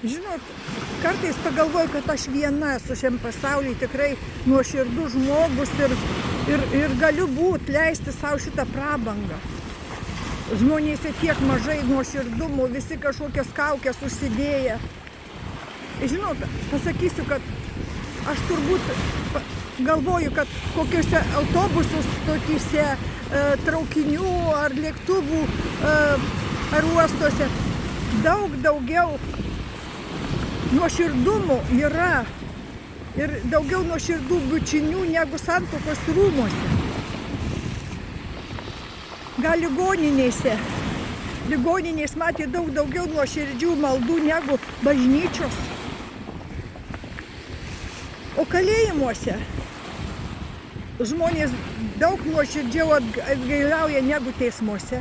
Žinot, kartais pagalvoju, kad aš viena esu šiam pasaulyje tikrai nuoširdus žmogus ir galiu leisti savo šitą prabangą. Žmonėse tiek mažai nuoširdumo, visi kažkokias kaukės užsidėję. Žinot, pasakysiu, kad aš turbūt galvoju, kad kokiuose autobusus stotyse, traukinių ar lėktuvų ar uostuose daugiau nuoširdumo yra ir daugiau nuoširdų bučinių negu santuokos rūmuose. Gal ligoninės matė daug daugiau nuoširdžių maldų negu bažnyčios. O kalėjimuose žmonės daug nuoširdžiau atgailauja negu teismuose.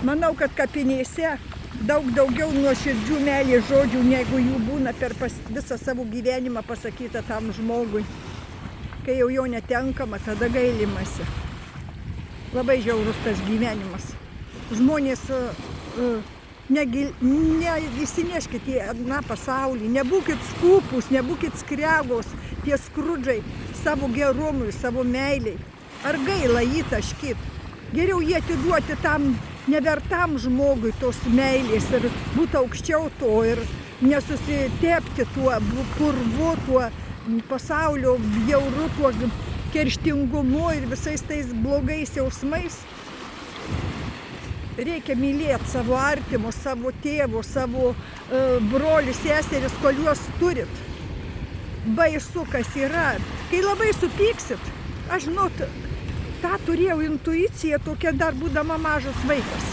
Manau, kad kapinėse daug daugiau nuoširdžių meilės žodžių, negu jų būna per visą savo gyvenimą pasakyta tam žmogui. Kai jau jo netenkama, tada gailimasi. Labai žiaurus tas gyvenimas. Žmonės neįsineškit į aną pasaulį, nebūkit skūpus, nebūkit skregos, tie skrudžai savo gerumui, savo meiliai. Ar gaila jį taškyt? Geriau jį atiduoti tam nevertam žmogui tos meilės ir būti aukščiau to ir nesusitepti tuo purvu, tuo pasaulio bjauru, tuo kerštingumu ir visais tais blogais jausmais. Reikia mylėti savo artimus, savo tėvus, savo brolius, seseris, kol juos turit. Baisu, kas yra. Kai labai supyksit, aš žinot, tą turėjau intuiciją tokia dar būdama mažas vaikas.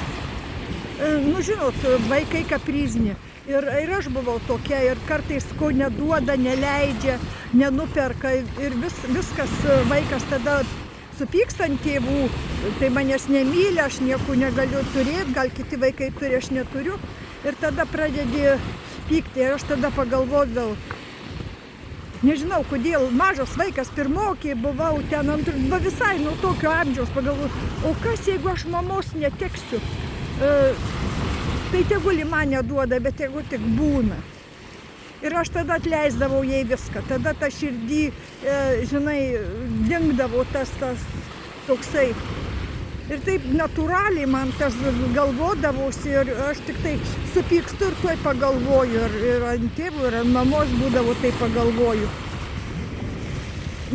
Žinot, vaikai kaprizni. Ir aš buvau tokia ir kartais ko neduoda, neleidžia, nenuperka ir viskas vaikas tada supyksta ant tėvų, tai manęs nemyli, aš nieko negaliu turėti, gal kiti vaikai turi, aš neturiu. Ir tada pradedi pykti ir aš tada pagalvodavau, nežinau kodėl, mažas vaikas, pirmokė buvau ten, visai nuo tokio amžiaus pagalvojau, o kas jeigu aš mamos neteksiu? Tai tegul man neduoda, bet jeigu tik būna. Ir aš tada atleisdavau jai viską, tada ta širdį, žinai, dingdavo tas toksai. Ir taip natūraliai man tas galvodavosi ir aš tik tai supykstu ir tuoj pagalvoju. Ir ant tėvų, ir ant mamos būdavo tai pagalvoju.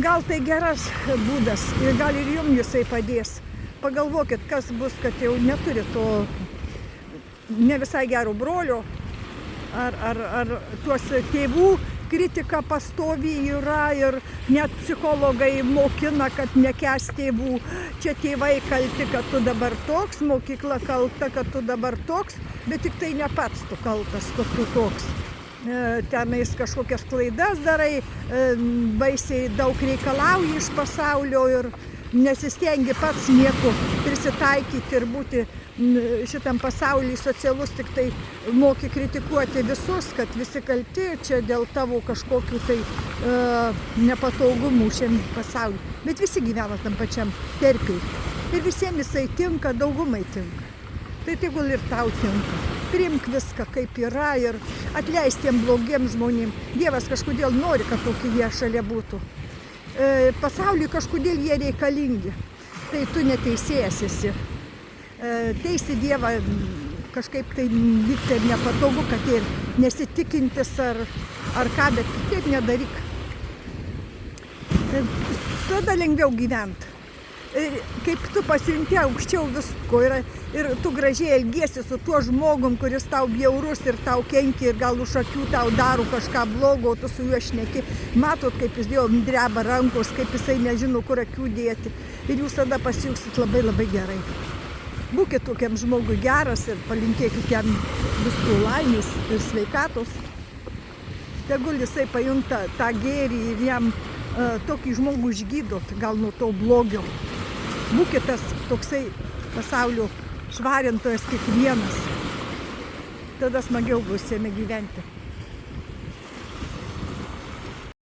Gal tai geras būdas ir gal ir jums jisai padės. Pagalvokit, kas bus, kad jau neturi to ne visai gero brolio. Ar tuos tėvų kritika pastoviai yra ir net psichologai mokina, kad nekęs tėvų. Čia tėvai kalti, kad tu dabar toks, mokykla kalta, kad tu dabar toks, bet tik tai ne pats tu kaltas, kad tu toks. Tenais kažkokias klaidas darai, baisiai daug reikalauji iš pasaulio ir nesistengi pats nieko prisitaikyti ir būti šitam pasaulyje socialus, tik tai moki kritikuoti visus, kad visi kalti čia dėl tavo kažkokių tai nepatogumų šiam pasauliu. Bet visi gyvena tam pačiam terpiai. Ir visiems jisai tinka, daugumai tinka. Tai tegul ir tau tinka. Priimk viską kaip yra ir atleisk tiem blogiem žmonėm. Dievas kažkodėl nori, kad tokie jie šalia būtų. Pasauliui kažkodėl jie reikalingi. Tai tu neteisėjas esi. Teisti Dievą kažkaip tai vykti nepatogu, kad ir nesitikintis ar ką, bet taip nedaryk. Tada lengviau gyventi. Kaip tu pasijunti aukščiau visko ir tu gražiai elgiesi su tuo žmogum, kuris tau bjaurus ir tau kenkia ir gal už akių tau daro kažką blogo, o tu su juo šneki. Matot, kaip jis dreba rankos, kaip jisai nežino, kur akių dėti. Ir jūs tada pasijungsit labai labai gerai. Būkit tokiam žmogui geras ir palinkėkit jam visų laimės ir sveikatos. Tegul jisai pajunta tą gėrį ir jam tokį žmogų išgydot, gal nuo to blogio. Būkit tas toksai pasaulio švarintojas kiekvienas. Tada smagiau bus jame gyventi.